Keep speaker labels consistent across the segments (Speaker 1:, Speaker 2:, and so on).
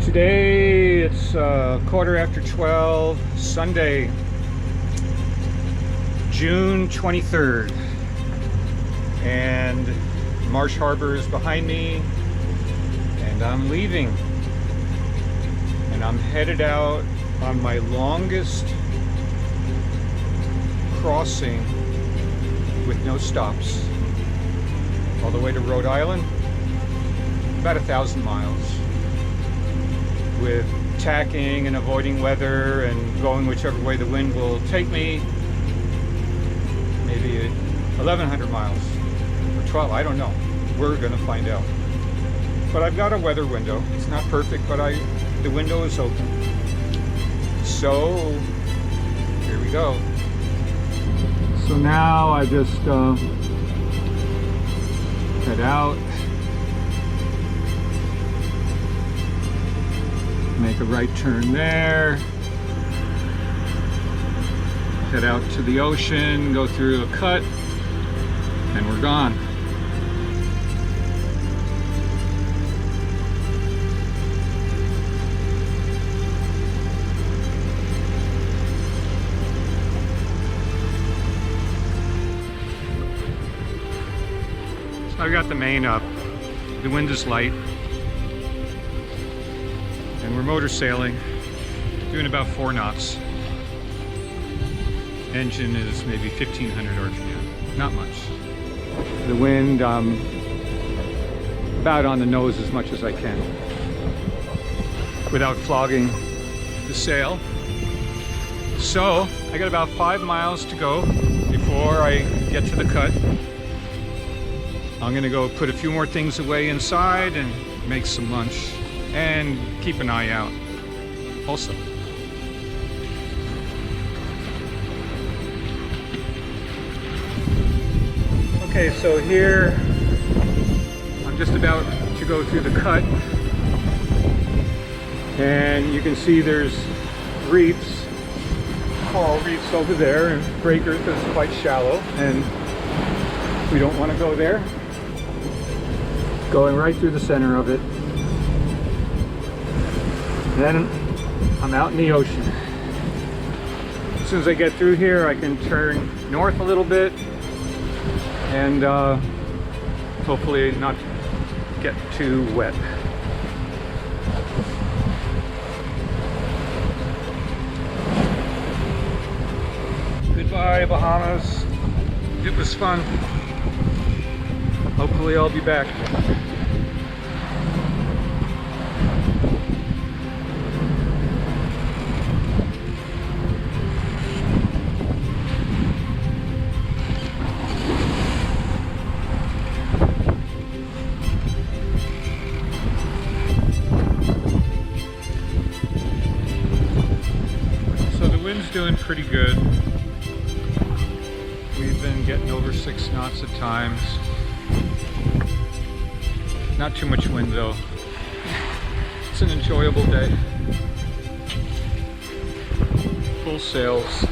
Speaker 1: Today it's quarter after 12, Sunday, June 23rd, and Marsh Harbor is behind me, and I'm leaving, and I'm headed out on my longest crossing with no stops, all the way to Rhode Island, about 1,000 miles, with tacking and avoiding weather and going whichever way the wind will take me. Maybe 1,100 miles or 12, I don't know. We're gonna find out. But I've got a weather window. It's not perfect, but the window is open. So here we go. So now I just head out, make a right turn there, head out to the ocean, go through a cut, and we're gone. So I got the main up, the wind is light, and we're motor sailing, doing about 4 knots. Engine is maybe 1,500 RPM, not much. The wind, about on the nose as much as I can, without flogging the sail. So I got about 5 miles to go before I get to the cut. I'm gonna go put a few more things away inside and make some lunch, and keep an eye out also. Okay, so here I'm just about to go through the cut, and you can see there's reefs, coral reefs over there, and breakers because it's quite shallow, and we don't want to go there. Going right through the center of it. Then I'm out in the ocean. As soon as I get through here, I can turn north a little bit and hopefully not get too wet. Goodbye, Bahamas. It was fun. Hopefully I'll be back. Doing pretty good. We've been getting over 6 knots at times. Not too much wind though. It's an enjoyable day. Full sails.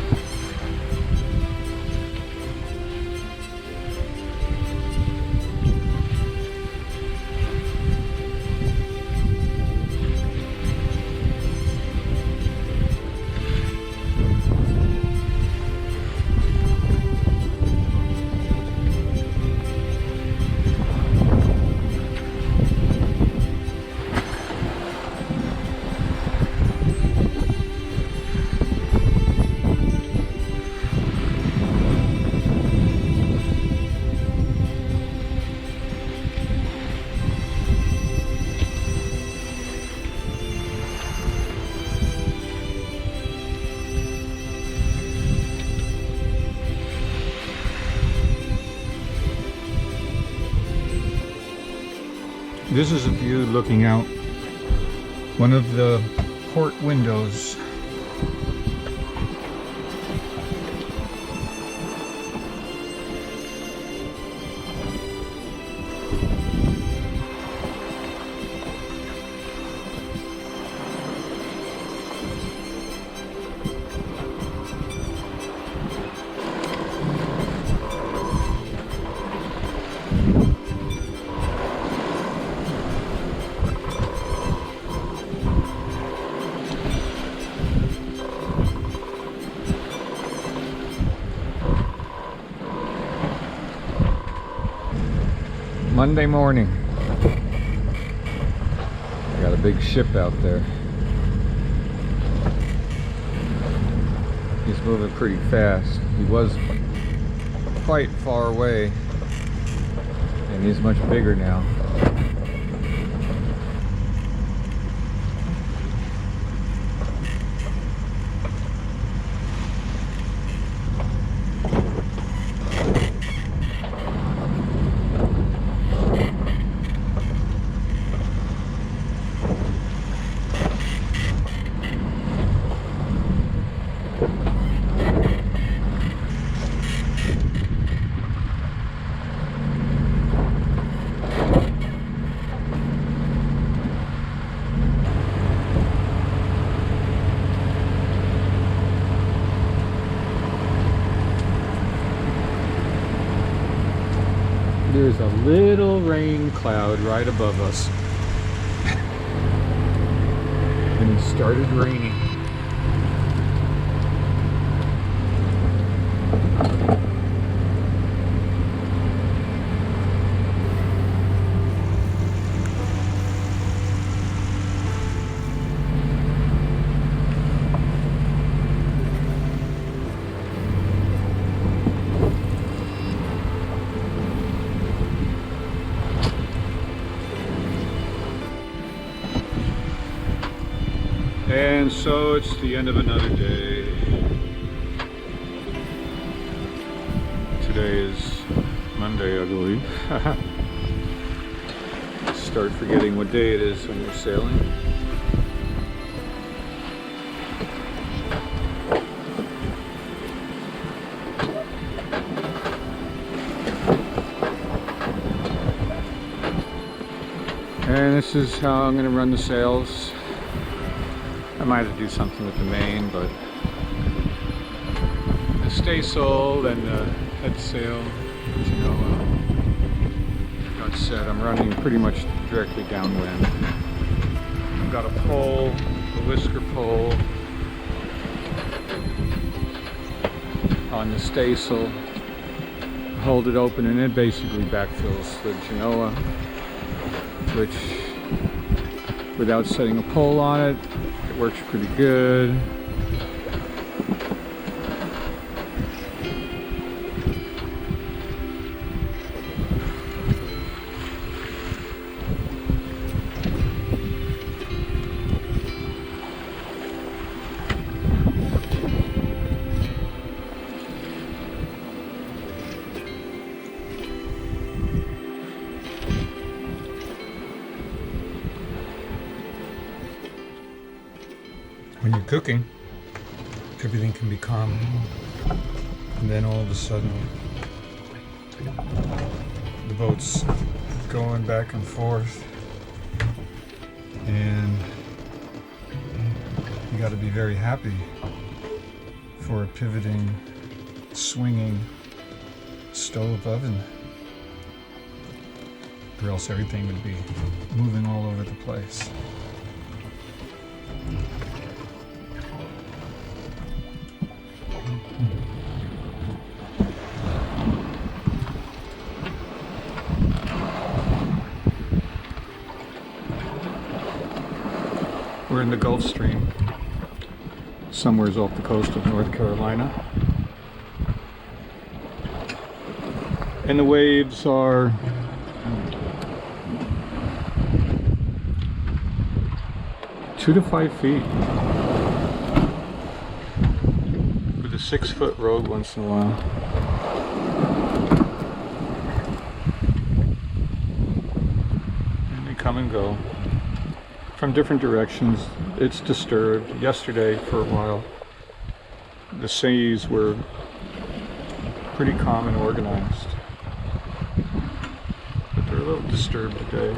Speaker 1: This is a view looking out one of the port windows. Monday morning. I got a big ship out there. He's moving pretty fast. He was quite far away, and he's much bigger now. There's a little rain cloud right above us. And it started raining. And so it's the end of another day. Today is Monday, I believe. Start forgetting what day it is when you're sailing. And this is how I'm going to run the sails. I might have to do something with the main, but the staysail and the head sail, you know, got set. I'm running pretty much directly downwind. I've got a pole, a whisker pole on the staysail. Hold it open and it basically backfills the Genoa, which without setting a pole on it, works pretty good. When you're cooking, everything can be calm, and then all of a sudden the boat's going back and forth, and you got to be very happy for a pivoting, swinging stove oven, or else everything would be moving all over the place. We're in the Gulf Stream, somewheres off the coast of North Carolina. And the waves are two to 5 feet. With a 6-foot rogue once in a while. And they come and go from different directions. It's disturbed. Yesterday, for a while, the seas were pretty calm and organized, but they're a little disturbed today.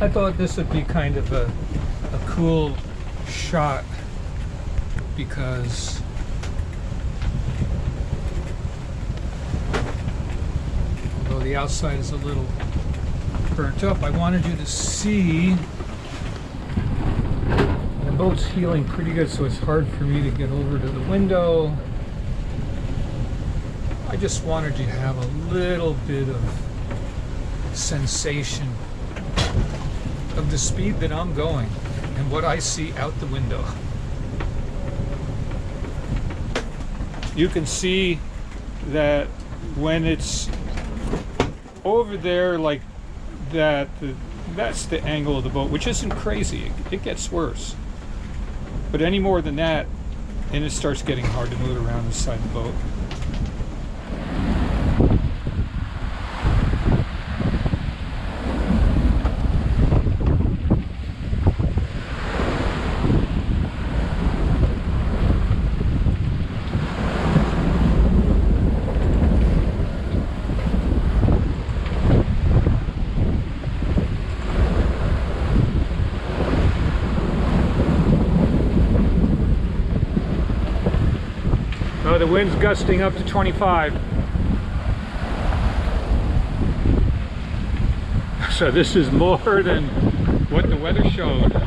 Speaker 1: I thought this would be kind of a cool shot because although the outside is a little burnt up, I wanted you to see the boat's healing pretty good, so it's hard for me to get over to the window. I just wanted you to have a little bit of sensation of the speed that I'm going and what I see out the window. You can see that when it's over there like that, that's the angle of the boat, which isn't crazy. It gets worse. But any more than that, and it starts getting hard to move around inside the boat. Oh, the wind's gusting up to 25. So this is more than what the weather showed.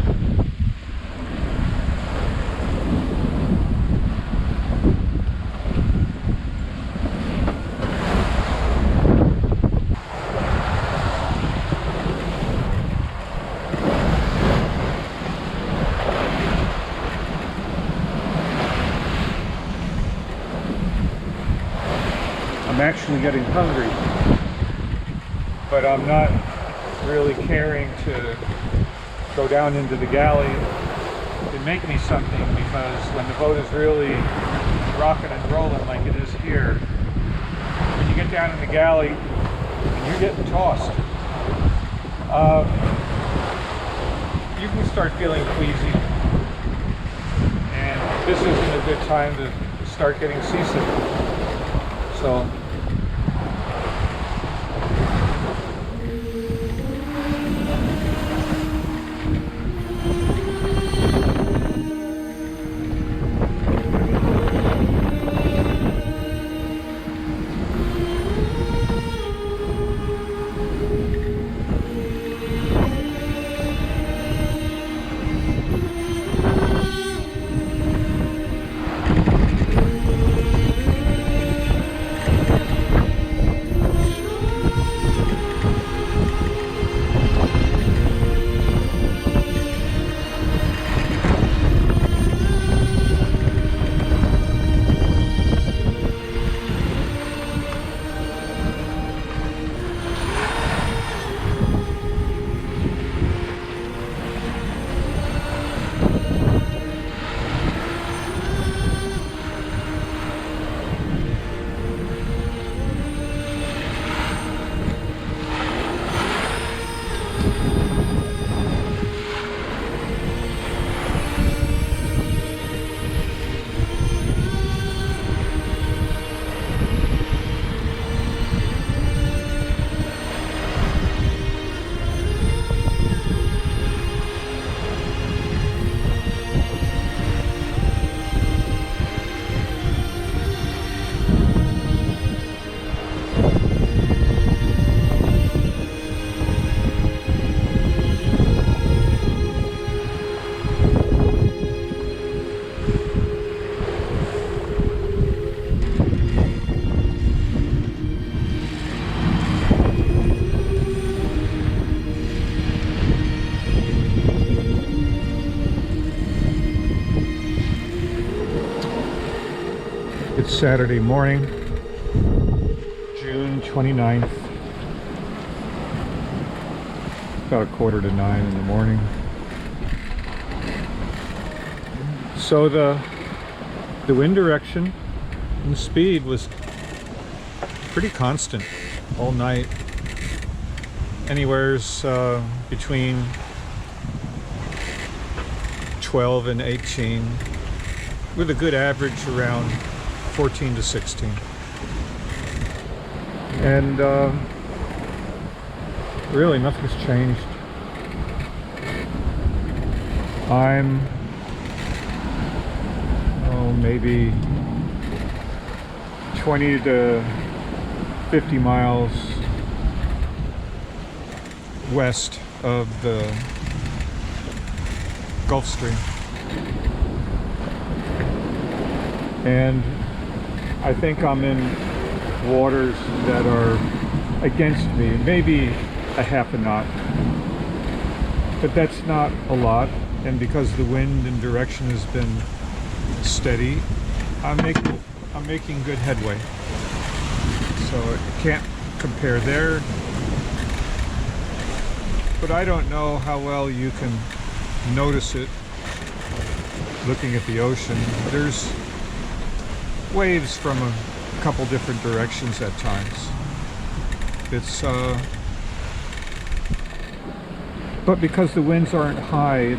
Speaker 1: I'm actually getting hungry, but I'm not really caring to go down into the galley and make me something, because when the boat is really rocking and rolling like it is here, when you get down in the galley and you're getting tossed, you can start feeling queasy, and this isn't a good time to start getting seasick. So it's Saturday morning, June 29th, about 8:45 in the morning. So the wind direction and the speed was pretty constant all night, anywhere's between 12 and 18, with a good average around 14 to 16. And really nothing's changed. I'm maybe 20 to 50 miles west of the Gulf Stream, and I think I'm in waters that are against me, maybe a half a knot, but that's not a lot. And because the wind and direction has been steady, I'm making good headway. So I can't compare there, but I don't know how well you can notice it looking at the ocean. There's waves from a couple different directions at times. It's but because the winds aren't high,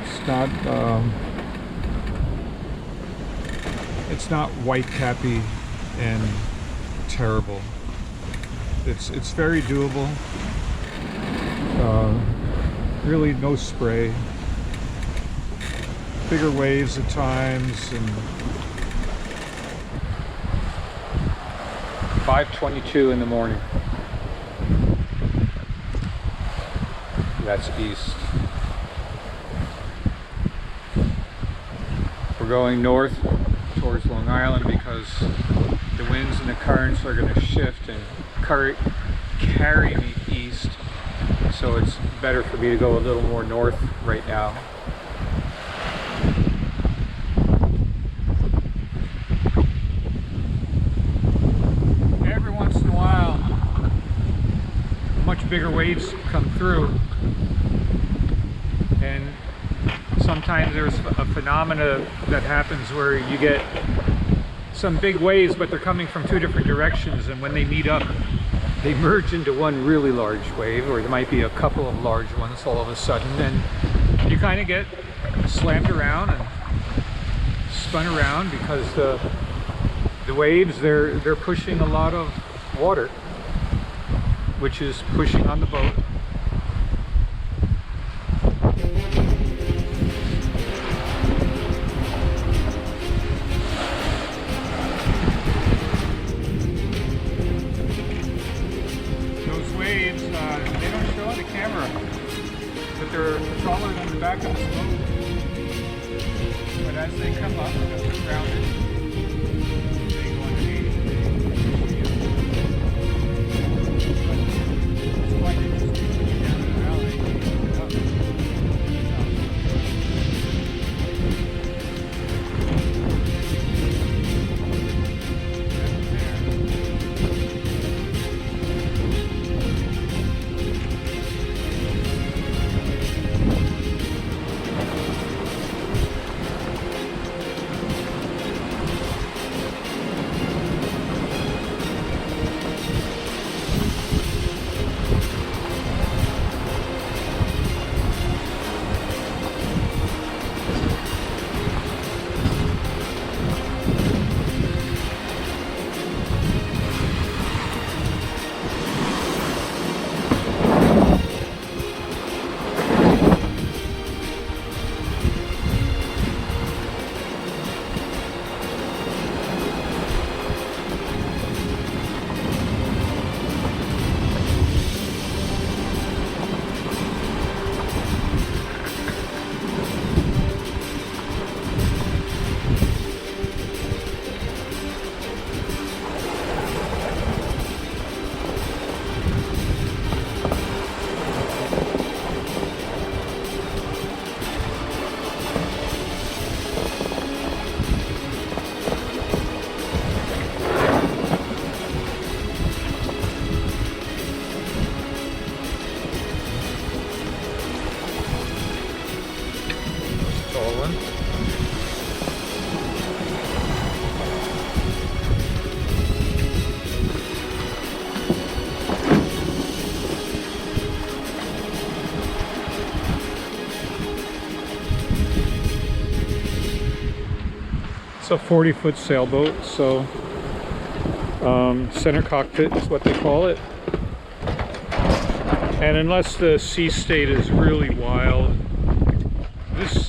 Speaker 1: it's not white cappy and terrible. It's very doable. Really no spray. Bigger waves at times, and 5:22 in the morning. That's east. We're going north towards Long Island because the winds and the currents are going to shift and carry me east. So it's better for me to go a little more north right now. Every once in a while, much bigger waves come through, and sometimes there's a phenomena that happens where you get some big waves, but they're coming from two different directions, and when they meet up, they merge into one really large wave, or there might be a couple of large ones all of a sudden, and you kind of get slammed around and spun around because the waves, they're pushing a lot of water, which is pushing on the boat. They don't show on the camera, but they're taller than the back of the boat. But as they come up, as they're grounded, they go underneath. It's like they just keep looking down in the valley. Up. It's a 40-foot sailboat, so center cockpit is what they call it. And unless the sea state is really wild, this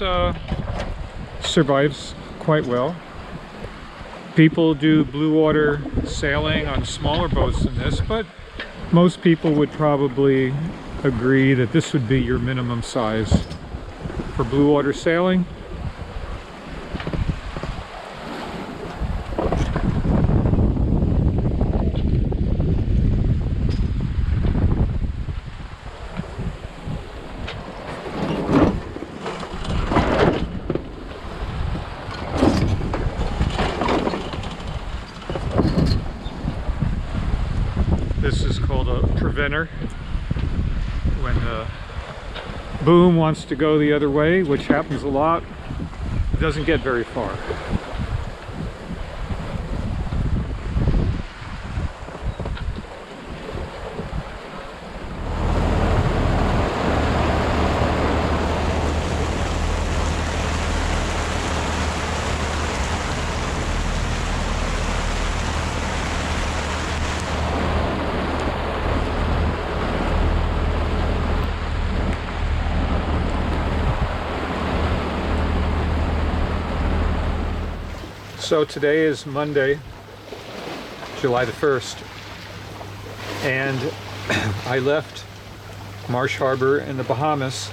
Speaker 1: survives quite well. People do blue water sailing on smaller boats than this, but most people would probably agree that this would be your minimum size for blue water sailing. This is called a preventer. When the boom wants to go the other way, which happens a lot, it doesn't get very far. So today is Monday, July the 1st, and I left Marsh Harbor in the Bahamas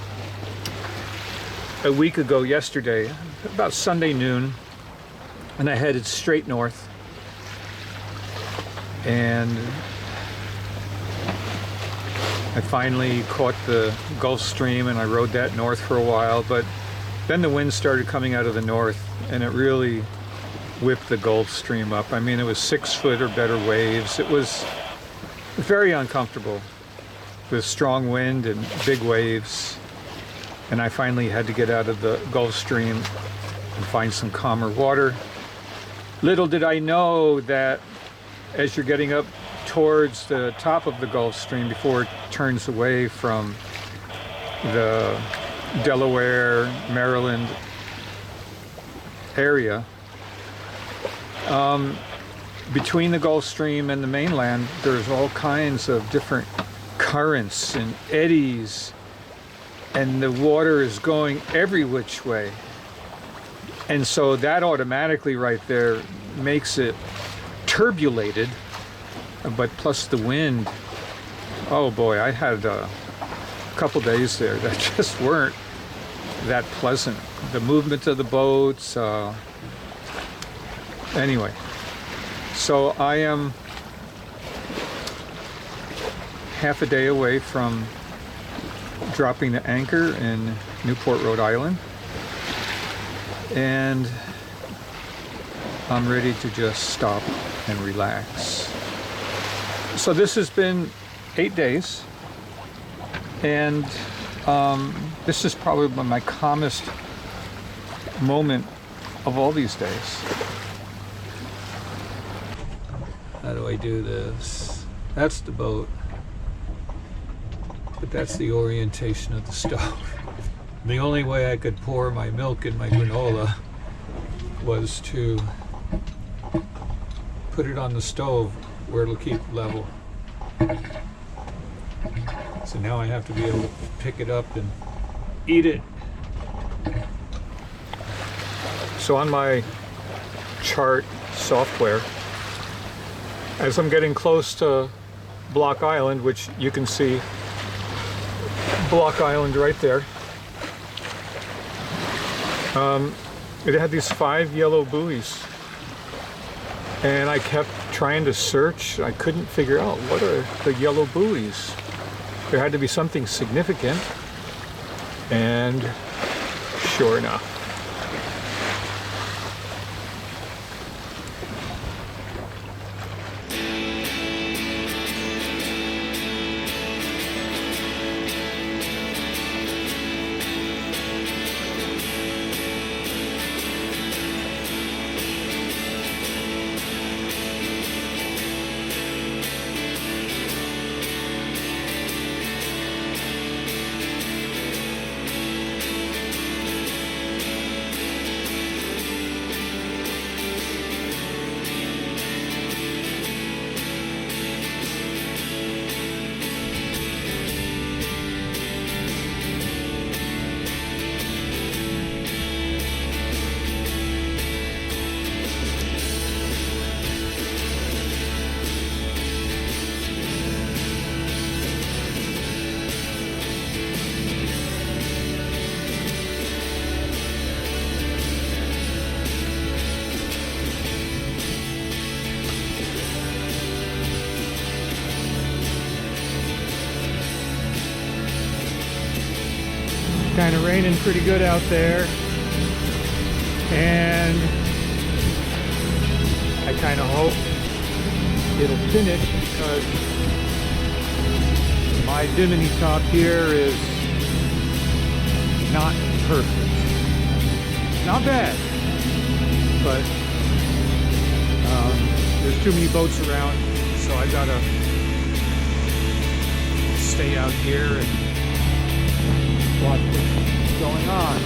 Speaker 1: a week ago yesterday, about Sunday noon, and I headed straight north. And I finally caught the Gulf Stream and I rode that north for a while, but then the wind started coming out of the north and it really whipped the Gulf Stream up. I mean, it was 6 foot or better waves. It was very uncomfortable with strong wind and big waves. And I finally had to get out of the Gulf Stream and find some calmer water. Little did I know that as you're getting up towards the top of the Gulf Stream before it turns away from the Delaware, Maryland area, between the Gulf Stream and the mainland, there's all kinds of different currents and eddies, and the water is going every which way. And so that automatically right there makes it turbulated, but plus the wind, oh boy, I had a couple days there that just weren't that pleasant. The movement of the boats, anyway, so I am half a day away from dropping the anchor in Newport, Rhode Island, and I'm ready to just stop and relax. So this has been 8 days, and this is probably my calmest moment of all these days. How do I do this? That's the boat, but that's the orientation of the stove. The only way I could pour my milk in my granola was to put it on the stove where it'll keep level. So now I have to be able to pick it up and eat it. So on my chart software, as I'm getting close to Block Island, which you can see Block Island right there, it had these 5 yellow buoys, and I kept trying to search. I couldn't figure out what are the yellow buoys. There had to be something significant, and sure enough, kind of raining pretty good out there, and I kind of hope it'll finish because my bimini top here is not perfect. Not bad, but there's too many boats around, so I gotta stay out here and watch what's going on.